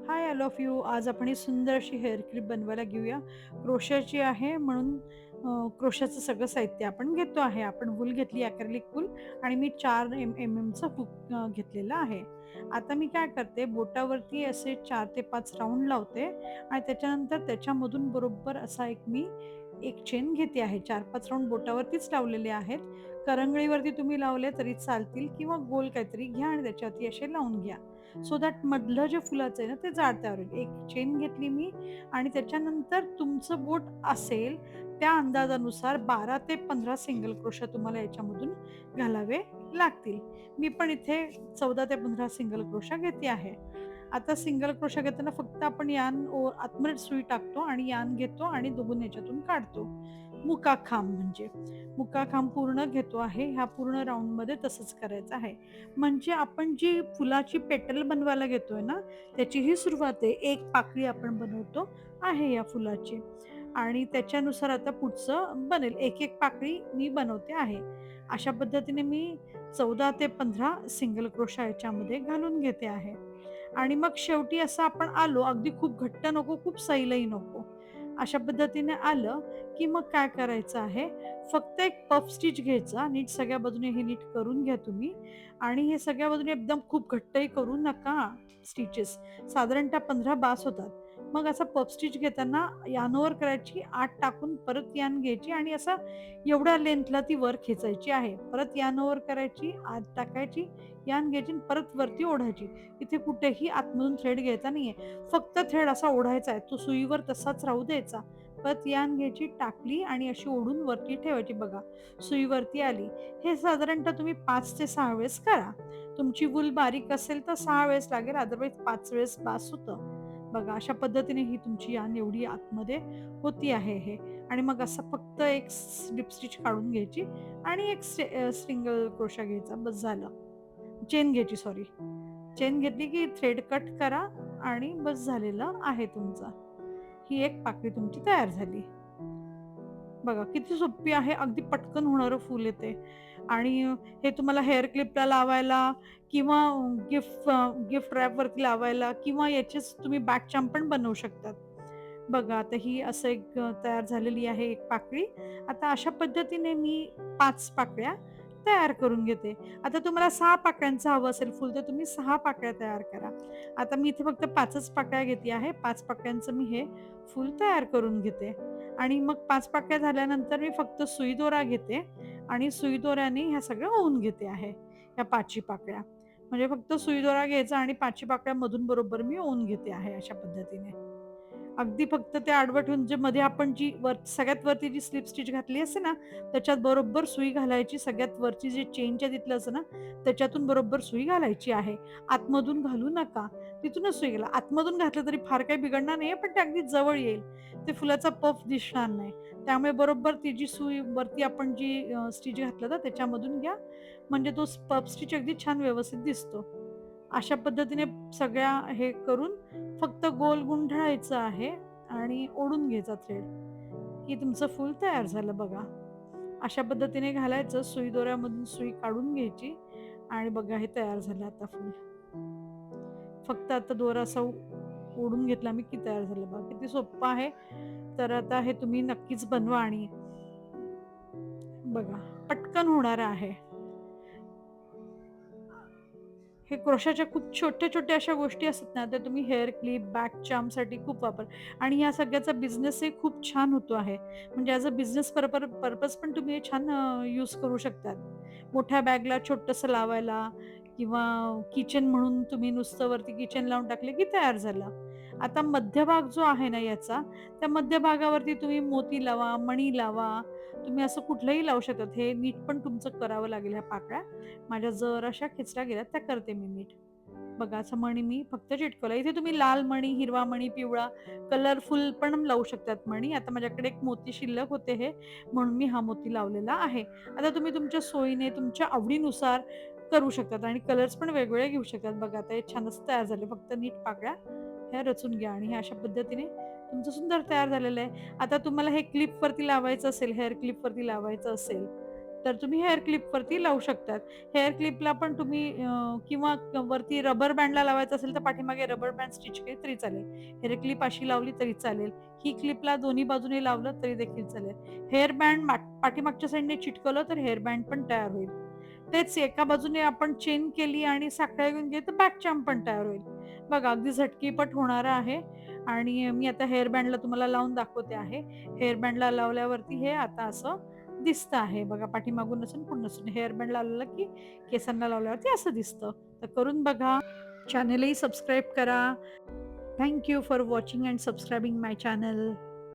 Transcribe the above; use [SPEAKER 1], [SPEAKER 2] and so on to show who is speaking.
[SPEAKER 1] Hi all of you. आज आपण ही सुंदर अशी हेअर क्लिप बनवायला घेऊया. क्रोशाची आहे म्हणून क्रोशाचं सगळं साहित्य आपण घेतो आहे. आपण वूल घेतली, अॅक्रेलिक वूल आणि मी 4 एमएमचा हुक घेतलेला आहे. आता मी काय करते, बोटावरती असे 4 ते 5 राउंड लावते आणि त्याच्यानंतर त्याच्यामधून बरोबर असा एक चेन घेते आहे. 4-5 राउंड बोटावरतीच लावलेले आहेत. करंगळीवरती तुम्ही लावले तरी चालतील किंवा गोल काहीतरी घ्या आणि त्याच्यावरती असे लावून घ्या. सो दॅट मधलं जे फुलाचं आहे ना ते जाड तयार होईल. एक चेन घेतली मी आणि त्याच्यानंतर तुमचं बोट असेल त्या अंदाजानुसार 12 ते 15 सिंगल क्रोशा तुम्हाला याच्यामधून घालावे लागतील. मी पण इथे 14 ते 15 सिंगल क्रोशा घेते आहे. आता सिंगल क्रोशा घेताना फक्त आपण आतमध्ये सुई टाकतो आणि यान घेतो आणि दोघून याच्यातून काढतो. मुकाखांब म्हणजे मुकाखांब पूर्ण घेतो आहे. ह्या पूर्ण राउंडमध्ये तसंच करायचं आहे. म्हणजे आपण जी फुलाची पेटल बनवायला घेतोय ना, त्याची ही सुरुवात आहे. एक पाकळी आपण बनवतो आहे या फुलाची आणि त्याच्यानुसार आता पुढचं बनेल. एक-एक पाकळी मी बनवते आहे. अशा पद्धतीने मी 14 ते 15 सिंगल क्रोशा याच्यामध्ये घालून घेते आहे. आणि मग शेवटी असं आपण आलो, अगदी खूप घट्ट नको, खूप सैलही नको. अशा पद्धतीने आलं, की मग काय करायचं आहे, फक्त एक पफ स्टिच घ्यायचा. नीट सगळ्या बाजूने हे नीट करून घ्या तुम्ही आणि हे सगळ्या बाजूने एकदम खूप घट्टही करू नका स्टिचेस. साधारणतः 15 बास होतात. मग असा पफ स्टिच घेताना यानवर करायची, आत टाकून परत यान घ्यायची आणि असं एवढ्या लेंथला ती वर खेचायची आहे. परत यानवर करायची, आत टाकायची, यान घ्यायची आणि परत वरती ओढायची. इथे कुठेही आतमधून थ्रेड घ्यायचा नाहीये. फक्त थ्रेड असा ओढायचा आहे. तो सुईवर तसाच राहू द्यायचा. परत यान घ्यायची, टाकली आणि अशी ओढून वरती ठेवायची बघा. सुई वरती आली. हे साधारणतः तुम्ही 5 ते 6 वेळेस करा. तुमची वूल बारीक असेल तर 6 वेळेस लागेल, अदरवाईज 5 वेळेस बास होतं. बघा अशा पद्धतीने ही तुमची यान एवढी आतमध्ये होती आहे हे. आणि मग असं फक्त एक स्लिप स्टिच काढून घ्यायची आणि एक सिंगल क्रोशा घ्यायचा, बस झालं. चेन घ्यायची, सॉरी. चेन घेतली की थ्रेड कट करा आणि बस झालेलं आहे तुमचं. ही एक पाकळी तुमची तयार झाली. बघा किती सोपी आहे, अगदी पटकन होणारं फूल आहे ते. आणि हे तुम्हाला हेअर क्लिपला लावायला किंवा गिफ्ट रॅपवरती लावायला किंवा याचेच तुम्ही बॅक चार्म पण बनवू शकतात. बघा आता ही असं एक तयार झालेली आहे एक पाकळी. आता अशा पद्धतीने मी 5 पाकळ्या तयार करून घेते. आता तुम्हाला 6 पाकळ्यांचं हवं असेल फुल तर तुम्ही 6 पाकळ्या तयार करा. आता मी इथे फक्त 5च पाकळ्या घेते आहे. 5 पाकळ्यांचं मी हे फूल तयार करून घेते. आणि मग 5 पाकळ्या झाल्यानंतर मी फक्त सुई दोरा घेते आणि सुई दोऱ्याने ह्या सगळ्या ओवून घेते आहे, ह्या 5ही पाकळ्या. म्हणजे फक्त सुई दोरा घ्यायचा आणि 5ही पाकळ्या मधून बरोबर मी ओवून घेते आहे अशा पद्धतीने. अगदी फक्त ते आडवं ठेवून जे मध्ये आपण जी सगळ्यात वरती जी स्लिप स्टिच घातली असते ना, त्याच्यात बरोबर सुई घालायची. सगळ्यात वरची जी चेनच्या तिथलं असतं ना, त्याच्यातून बरोबर सुई घालायची आहे. आतमधून घालू नका. तिथूनच सुई घाला. आतमधून घातलं तरी फार काही बिघडणार नाहीये, पण ते अगदी जवळ येईल. ते फुलाचा पफ दिसणार नाही. त्यामुळे बरोबर ती जी सुई वरती आपण जी स्टिच घातलं ना, त्याच्यामधून घ्या. म्हणजे तो पफ स्टिच अगदी छान व्यवस्थित दिसतो. अशा पद्धतीने सगळ्या हे करून फक्त गोल गुंढाळायचं आहे आणि ओढून घ्यायचा थ्रेड, की तुमचं फूल तयार झालं बघा. अशा पद्धतीने घालायचं, सुई दोऱ्यामधून सुई काढून घ्यायची आणि बघा हे तयार झालं आता फूल. फक्त आता दोरा असा ओढून घेतला मी की तयार झालं बघा. किती सोप्पं आहे. तर आता हे तुम्ही नक्कीच बनवा आणि बघा पटकन होणारं आहे. हे क्रोशाच्या खूप छोट्या-छोट्या अशा गोष्टी असतात ना, त्या तुम्ही हेअर क्लिप, बॅक चार्मसाठी खूप आणि ह्या सगळ्याचा बिझनेसही खूप छान होतो आहे. म्हणजे ॲज अ बिझनेस पर्पज पण तुम्ही हे छान यूज करू शकतात. मोठ्या बॅगला छोटंसं लावायला किंवा किचन म्हणून तुम्ही नुसतं वरती किचन लावून टाकले की तयार झालं. आता मध्यभाग जो आहे ना याचा, त्या मध्यभागावरती तुम्ही मोती लावा, मणी लावा. तुम्ही असं कुठलंही लावू शकतात. हे नीट पण तुमचं करावं लागेल ह्या पाकळ्या. माझ्या जराशा खेचल्या गेल्यात, त्या करते मी नीट. बघा असं मणी मी फक्त चिटकवला. इथे तुम्ही लाल मणी, हिरवा मणी, पिवळा, कलरफुल पण लावू शकतात मणी. आता माझ्याकडे एक मोती शिल्लक होते हे, म्हणून मी हा मोती लावलेला आहे. आता तुम्ही तुमच्या सोयीने, तुमच्या आवडीनुसार करू शकतात आणि कलर्स पण वेगवेगळे घेऊ शकतात. बघा आता हे छानच तयार झाले. फक्त नीट पाकळ्या ह्या रचून घ्या आणि ह्या अशा पद्धतीने तुमचं सुंदर तयार झालेलं आहे. आता तुम्हाला हे क्लिपवरती लावायचं असेल, हेअर क्लिपवरती लावायचं असेल, तर तुम्ही हेअर क्लिपवरती लावू शकतात. हेअर क्लिपला पण तुम्ही किंवा वरती रबर बँडला लावायचं असेल तर पाठीमागे रबर बँड स्टिच केली तरी चालेल. हेअर क्लिप अशी लावली तरी चालेल. ही क्लिपला दोन्ही बाजूने लावलं तरी देखील चालेल. हेअर बँड पाठीमागच्या साइडने चिटकवलं तर हेअर बँड पण तयार होईल. तेच एका बाजूने आपण चेन केली आणि साखळ्या घेऊन गेली तर बॅक चार्म पण तयार होईल. बघा अगदी झटकीपट होणारं आहे आणि मी आता हेअर बँडला तुम्हाला लावून दाखवते आहे. हेअर बँडला लावल्यावरती हे आता असं दिसतं आहे बघा, पाठीमागून नसून पुढून नसून हेअर बँड लावलेलं की केसांना लावल्यावरती असं दिसतं. तर करून बघा. चॅनलही सबस्क्राईब करा. Thank you for watching and सबस्क्रायबिंग my channel.